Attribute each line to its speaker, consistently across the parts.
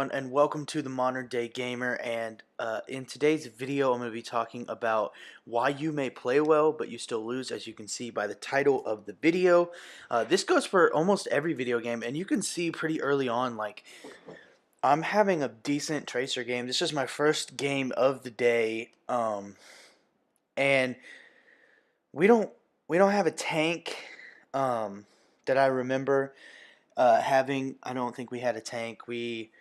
Speaker 1: everyone, and welcome to the Modern Day Gamer. And in today's video, I'm going to be talking about why you may play well, but you still lose, as you can see by the title of the video. This goes for almost every video game, and you can see pretty early on, like, I'm having a decent Tracer game. This is my first game of the day, and we don't we don't have a tank that I remember having. I don't think we had a tank. We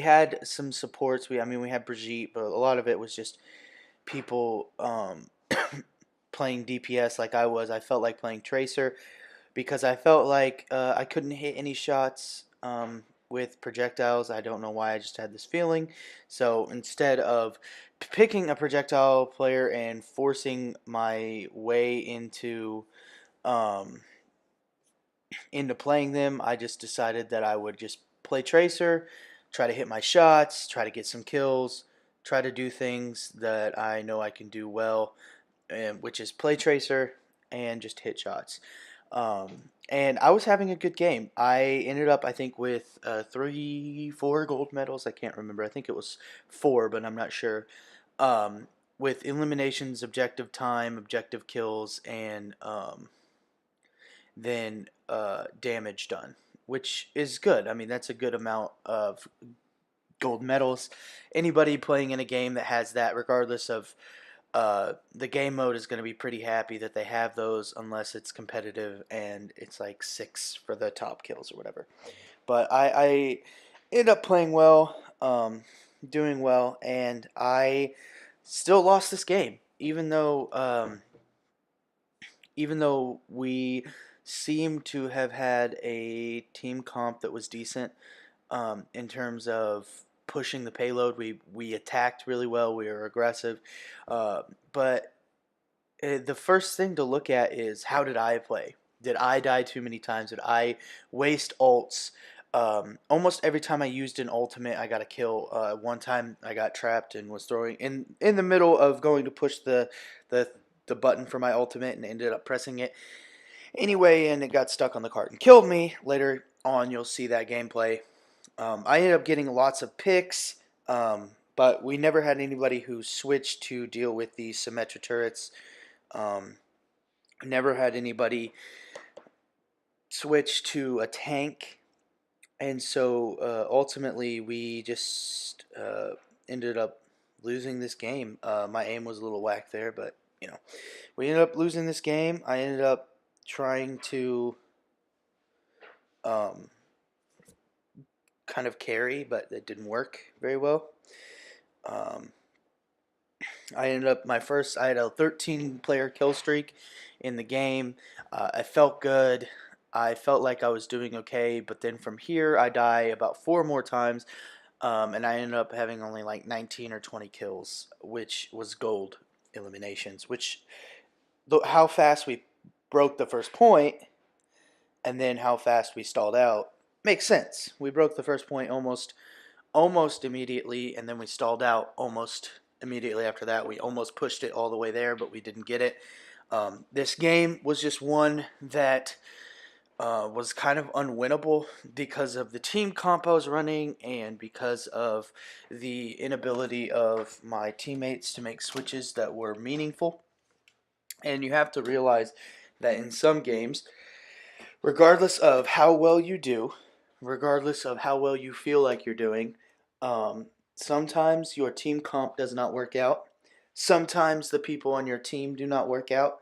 Speaker 1: had some supports. We had Brigitte, but a lot of it was just people playing DPS like I was. I felt like playing Tracer because I felt like I couldn't hit any shots with projectiles. I don't know why. I just had this feeling. So instead of picking a projectile player and forcing my way um, into playing them, I just decided that I would just play Tracer, try to hit my shots, try to get some kills, try to do things that I know I can do well, which is play Tracer and just hit shots. And I was having a good game. I ended up, I think, with 4 gold medals. I can't remember. I think it was 4, but I'm not sure. Um, with eliminations, objective time, objective kills, and than damage done, which is good. I mean, that's a good amount of gold medals. Anybody playing in a game that has that, regardless of the game mode, is going to be pretty happy that they have those, unless it's competitive and it's like 6 for the top kills or whatever. But I ended up playing well, doing well, and I still lost this game, even though we seem to have had a team comp that was decent in terms of pushing the payload. We attacked really well. We were aggressive, but the first thing to look at is, how did I play? Did I die too many times? Did I waste ults? Almost every time I used an ultimate, I got a kill. One time I got trapped and was throwing in the middle of going to push the the button for my ultimate and ended up pressing it anyway, and it got stuck on the cart and killed me. Later on, you'll see that gameplay. I ended up getting lots of picks, but we never had anybody who switched to deal with the Symmetra turrets. Um, never had anybody switch to a tank, and so ultimately we just ended up losing this game. My aim was a little whack there, but we ended up losing this game. I ended up trying to um, kind of carry, but it didn't work very well. Um, I ended up I had a 13 player kill streak in the game. I felt good. I felt like I was doing okay, but then from here I die about 4 more times, and I ended up having only like 19 or 20 kills, which was gold eliminations. Which, how fast we broke the first point, and then how fast we stalled out, makes sense. We broke the first point almost immediately, and then we stalled out almost immediately after that. We almost pushed it all the way there, but we didn't get it. This game was just one that was kind of unwinnable because of the team comp I was running and because of the inability of my teammates to make switches that were meaningful. And you have to realize that in some games, regardless of how well you do, regardless of how well you feel like you're doing, sometimes your team comp does not work out. Sometimes the people on your team do not work out.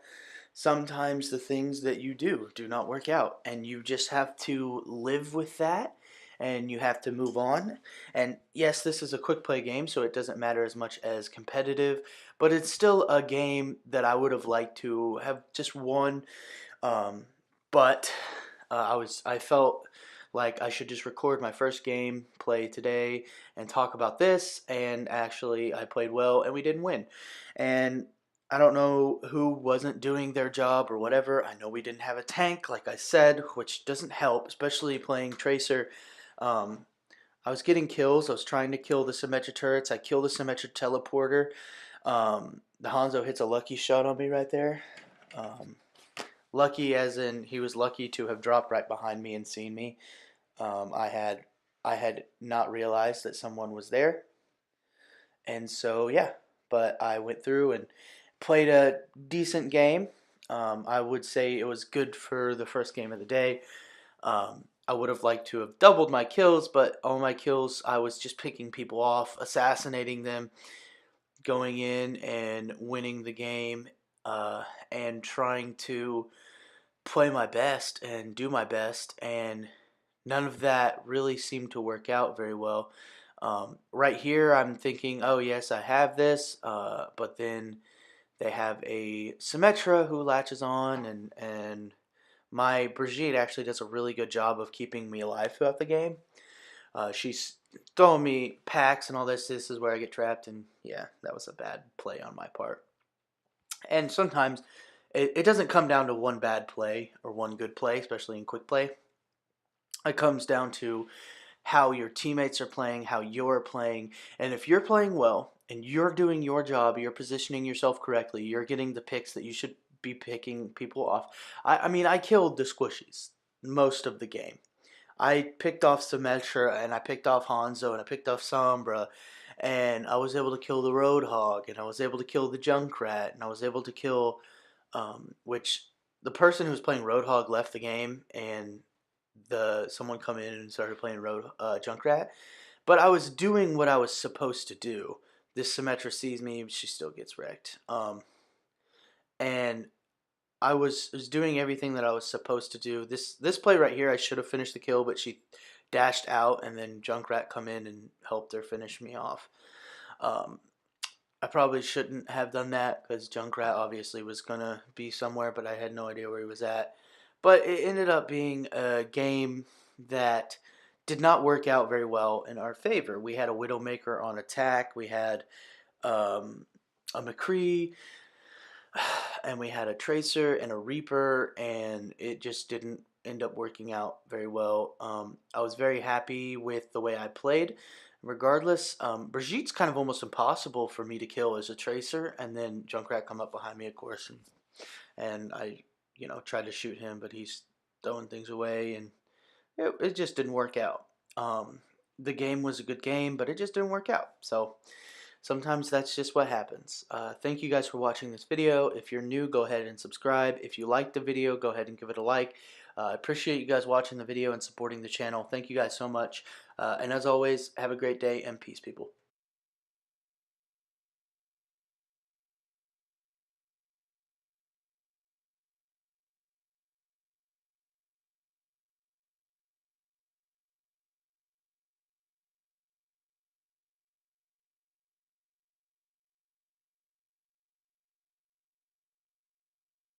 Speaker 1: Sometimes the things that you do not work out. And you just have to live with that, and you have to move on. And yes, this is a quick play game, so it doesn't matter as much as competitive, but it's still a game that I would have liked to have just won. Um, but I felt like I should just record my first game play today and talk about this. And actually, I played well, and we didn't win. And I don't know who wasn't doing their job or whatever. I know we didn't have a tank, like I said, which doesn't help, especially playing Tracer. Um, I was getting kills. I was trying to kill the Symmetra turrets. I killed the Symmetra teleporter. The Hanzo hits a lucky shot on me right there. Um, Lucky as in he was lucky to have dropped right behind me and seen me. I had I had not realized that someone was there. And so, yeah, but I went through and played a decent game. I would say it was good for the first game of the day. I would have liked to have doubled my kills, but all my kills, I was just picking people off, assassinating them, going in and winning the game, and trying to play my best and do my best. And none of that really seemed to work out very well. Right here, I'm thinking, oh, yes, I have this, but then they have a Symmetra who latches on, and my Brigitte actually does a really good job of keeping me alive throughout the game. She's throwing me packs and all this. This is where I get trapped, and yeah, that was a bad play on my part. And sometimes it doesn't come down to one bad play or one good play, especially in quick play. It comes down to how your teammates are playing, how you're playing, and if you're playing well and you're doing your job, you're positioning yourself correctly, you're getting the picks that you should be picking people off. I mean, I killed the squishies most of the game. I picked off Symmetra and I picked off Hanzo and I picked off Sombra and I was able to kill the Roadhog and I was able to kill the Junkrat and I was able to kill, which the person who was playing Roadhog left the game and the someone come in and started playing Junkrat, but I was doing what I was supposed to do. This Symmetra sees me, she still gets wrecked, and I was doing everything that I was supposed to do. This play right here, I should have finished the kill, but she dashed out, and then Junkrat come in and helped her finish me off. Um, I probably shouldn't have done that because Junkrat obviously was gonna be somewhere, but I had no idea where he was at. But it ended up being a game that did not work out very well in our favor. We had a Widowmaker on attack. We had um, a McCree, and we had a Tracer and a Reaper, and it just didn't end up working out very well. I was very happy with the way I played. Regardless, Brigitte's kind of almost impossible for me to kill as a Tracer, and then Junkrat come up behind me, of course, and I, tried to shoot him, but he's throwing things away, and it just didn't work out. The game was a good game, but it just didn't work out. So sometimes that's just what happens. Thank you guys for watching this video. If you're new, go ahead and subscribe. If you liked the video, go ahead and give it a like. I appreciate you guys watching the video and supporting the channel. Thank you guys so much. And as always, have a great day and peace, people.